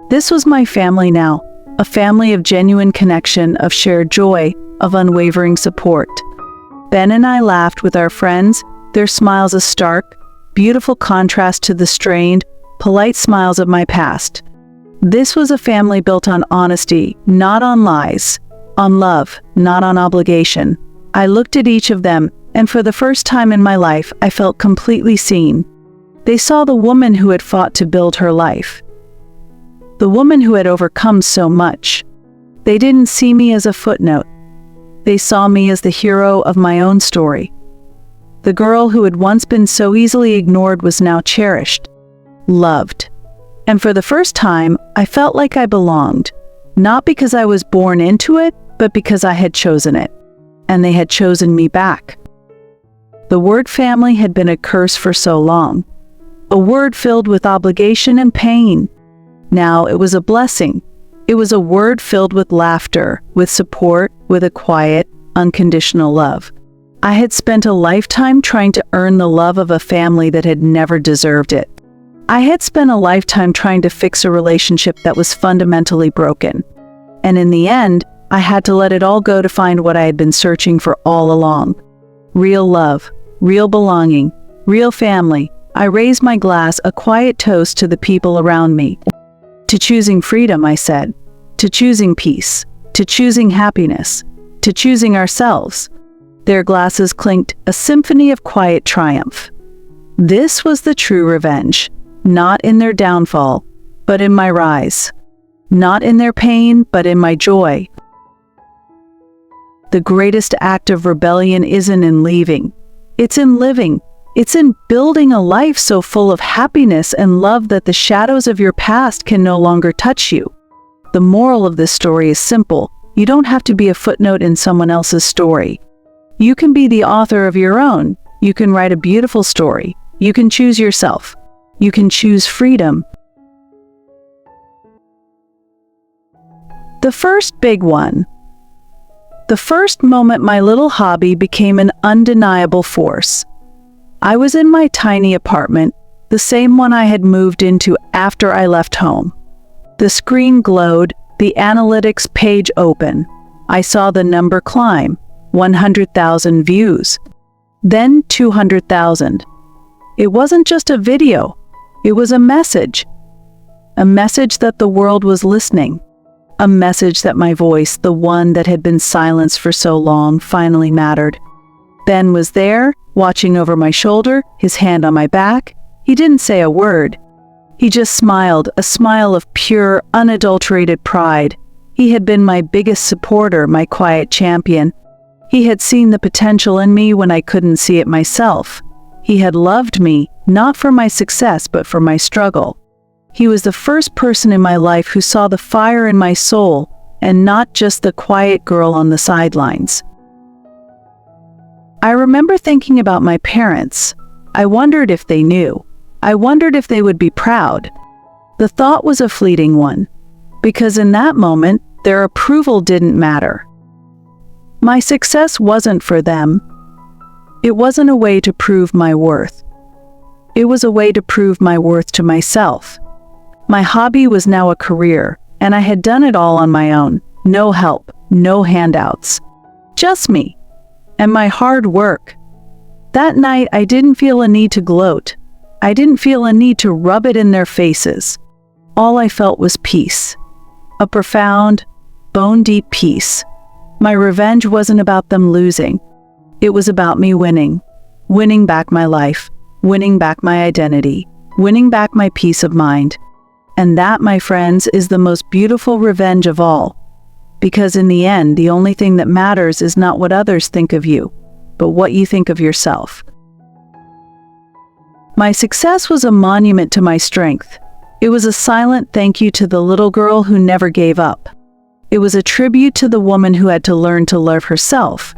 This was my family now, a family of genuine connection, of shared joy, of unwavering support. Ben and I laughed with our friends, their smiles a stark, beautiful contrast to the strained, polite smiles of my past. This was a family built on honesty, not on lies, on love, not on obligation. I looked at each of them, and for the first time in my life, I felt completely seen. They saw the woman who had fought to build her life. The woman who had overcome so much. They didn't see me as a footnote. They saw me as the hero of my own story. The girl who had once been so easily ignored was now cherished, loved. And for the first time, I felt like I belonged, not because I was born into it, but because I had chosen it. And they had chosen me back. The word family had been a curse for so long, a word filled with obligation and pain. Now it was a blessing. It was a word filled with laughter, with support, with a quiet, unconditional love. I had spent a lifetime trying to earn the love of a family that had never deserved it. I had spent a lifetime trying to fix a relationship that was fundamentally broken. And in the end, I had to let it all go to find what I had been searching for all along. Real love, real belonging, real family. I raised my glass, a quiet toast to the people around me. To choosing freedom, I said. To choosing peace. To choosing happiness. To choosing ourselves. Their glasses clinked, a symphony of quiet triumph. This was the true revenge, not in their downfall, but in my rise. Not in their pain, but in my joy. The greatest act of rebellion isn't in leaving. It's in living. It's in building a life so full of happiness and love that the shadows of your past can no longer touch you. The moral of this story is simple. You don't have to be a footnote in someone else's story. You can be the author of your own. You can write a beautiful story. You can choose yourself. You can choose freedom. The first big one. The first moment my little hobby became an undeniable force. I was in my tiny apartment, the same one I had moved into after I left home. The screen glowed, the analytics page open. I saw the number climb, 100,000 views. Then 200,000. It wasn't just a video, it was a message. A message that the world was listening. A message that my voice, the one that had been silenced for so long, finally mattered. Ben was there, watching over my shoulder, his hand on my back. He didn't say a word. He just smiled, a smile of pure, unadulterated pride. He had been my biggest supporter, my quiet champion. He had seen the potential in me when I couldn't see it myself. He had loved me, not for my success, but for my struggle. He was the first person in my life who saw the fire in my soul, and not just the quiet girl on the sidelines. I remember thinking about my parents. I wondered if they knew. I wondered if they would be proud. The thought was a fleeting one, because in that moment, their approval didn't matter. My success wasn't for them. It wasn't a way to prove my worth. It was a way to prove my worth to myself. My hobby was now a career, and I had done it all on my own. No help, no handouts. Just me. And my hard work. That night, I didn't feel a need to gloat. I didn't feel a need to rub it in their faces. All I felt was peace. A profound, bone-deep peace. My revenge wasn't about them losing. It was about me winning. Winning back my life. Winning back my identity. winning back my peace of mind. And that, my friends, is the most beautiful revenge of all. Because in the end, the only thing that matters is not what others think of you, but what you think of yourself. My success was a monument to my strength. It was a silent thank you to the little girl who never gave up. It was a tribute to the woman who had to learn to love herself.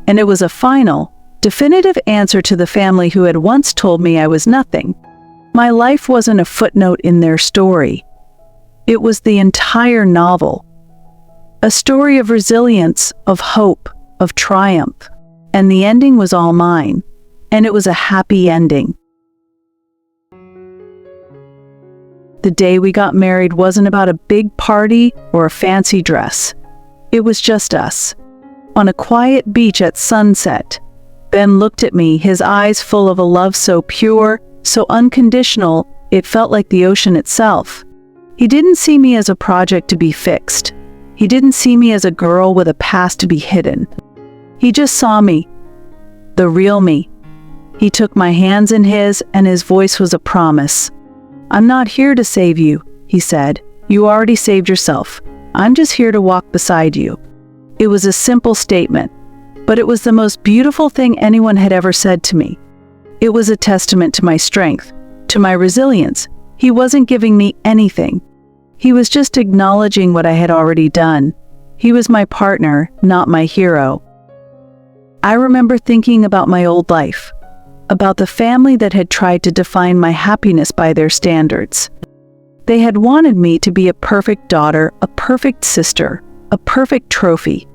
And it was a final, definitive answer to the family who had once told me I was nothing. My life wasn't a footnote in their story. It was the entire novel. A story of resilience, of hope, of triumph. And the ending was all mine. And it was a happy ending. The day we got married wasn't about a big party or a fancy dress. It was just us. On a quiet beach at sunset, Ben looked at me, his eyes full of a love so pure, so unconditional, it felt like the ocean itself. He didn't see me as a project to be fixed. He didn't see me as a girl with a past to be hidden. He just saw me, the real me. He took my hands in his, and his voice was a promise. "I'm not here to save you," he said. "You already saved yourself. I'm just here to walk beside you." It was a simple statement, but it was the most beautiful thing anyone had ever said to me. It was a testament to my strength, to my resilience. He wasn't giving me anything. He was just acknowledging what I had already done. He was my partner, not my hero. I remember thinking about my old life, about the family that had tried to define my happiness by their standards. They had wanted me to be a perfect daughter, a perfect sister, a perfect trophy.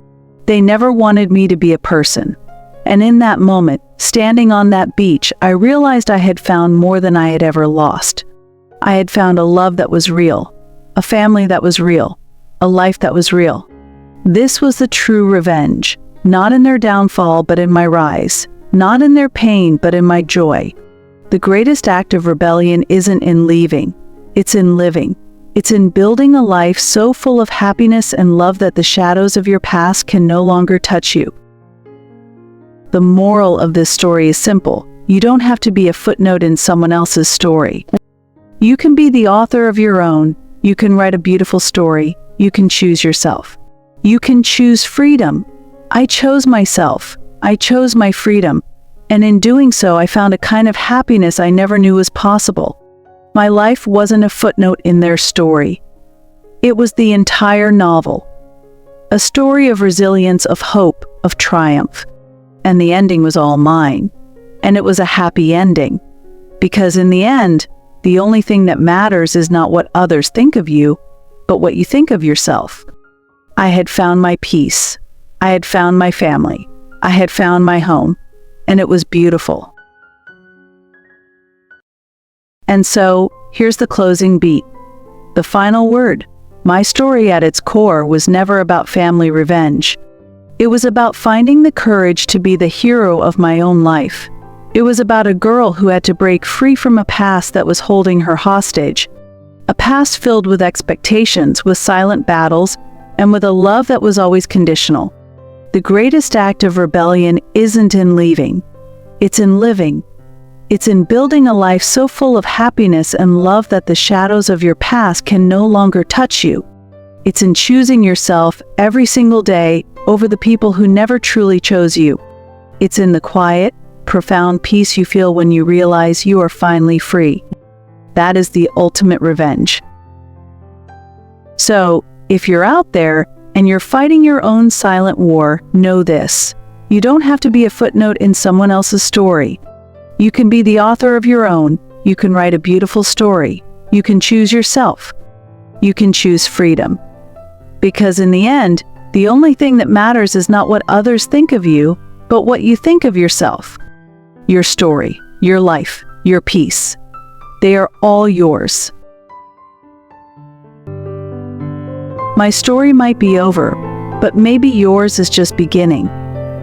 They never wanted me to be a person. And in that moment, standing on that beach, I realized I had found more than I had ever lost. I had found a love that was real, a family that was real, a life that was real. This was the true revenge, not in their downfall, but in my rise. Not in their pain, but in my joy. The greatest act of rebellion isn't in leaving. It's in living. It's in building a life so full of happiness and love that the shadows of your past can no longer touch you. The moral of this story is simple. You don't have to be a footnote in someone else's story. You can be the author of your own. You can write a beautiful story. You can choose yourself. You can choose freedom. I chose myself. I chose my freedom, and in doing so I found a kind of happiness I never knew was possible. My life wasn't a footnote in their story. It was the entire novel. A story of resilience, of hope, of triumph. And the ending was all mine. And it was a happy ending. Because in the end, the only thing that matters is not what others think of you, but what you think of yourself. I had found my peace. I had found my family. I had found my home, and it was beautiful. And so, here's the closing beat. The final word. My story at its core was never about family revenge. It was about finding the courage to be the hero of my own life. It was about a girl who had to break free from a past that was holding her hostage. A past filled with expectations, with silent battles, and with a love that was always conditional. The greatest act of rebellion isn't in leaving. It's in living. It's in building a life so full of happiness and love that the shadows of your past can no longer touch you. It's in choosing yourself every single day over the people who never truly chose you. It's in the quiet, profound peace you feel when you realize you are finally free. That is the ultimate revenge. So, if you're out there and you're fighting your own silent war, know this. You don't have to be a footnote in someone else's story. You can be the author of your own. You can write a beautiful story. You can choose yourself. You can choose freedom. Because in the end, the only thing that matters is not what others think of you, but what you think of yourself. Your story, your life, your peace. They are all yours. My story might be over, but maybe yours is just beginning.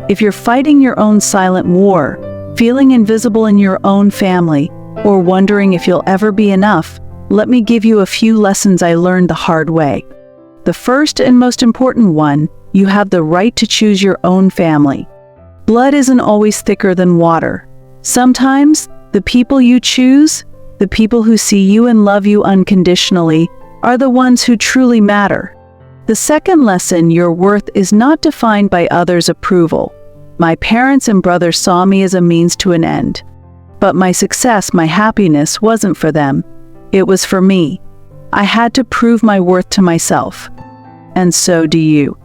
If you're fighting your own silent war, feeling invisible in your own family, or wondering if you'll ever be enough, let me give you a few lessons I learned the hard way. The first and most important one, you have the right to choose your own family. Blood isn't always thicker than water. Sometimes, the people you choose, The people who see you and love you unconditionally are the ones who truly matter. The second lesson: your worth is not defined by others' approval. My parents and brothers saw me as a means to an end. But my success, my happiness, wasn't for them. It was for me. I had to prove my worth to myself. And so do you.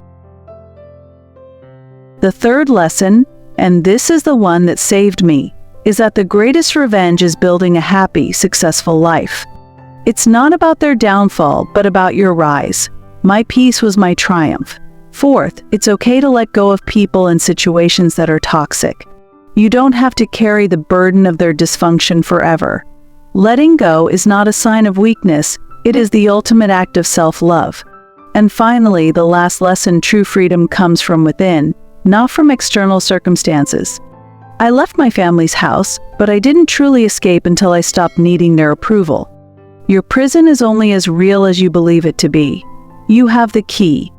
The third lesson, and this is the one that saved me, is that the greatest revenge is building a happy, successful life. It's not about their downfall, but about your rise. My peace was my triumph. Fourth, it's okay to let go of people and situations that are toxic. You don't have to carry the burden of their dysfunction forever. Letting go is not a sign of weakness, it is the ultimate act of self-love. And finally, the last lesson: true freedom comes from within, not from external circumstances. I left my family's house, but I didn't truly escape until I stopped needing their approval. Your prison is only as real as you believe it to be. You have the key.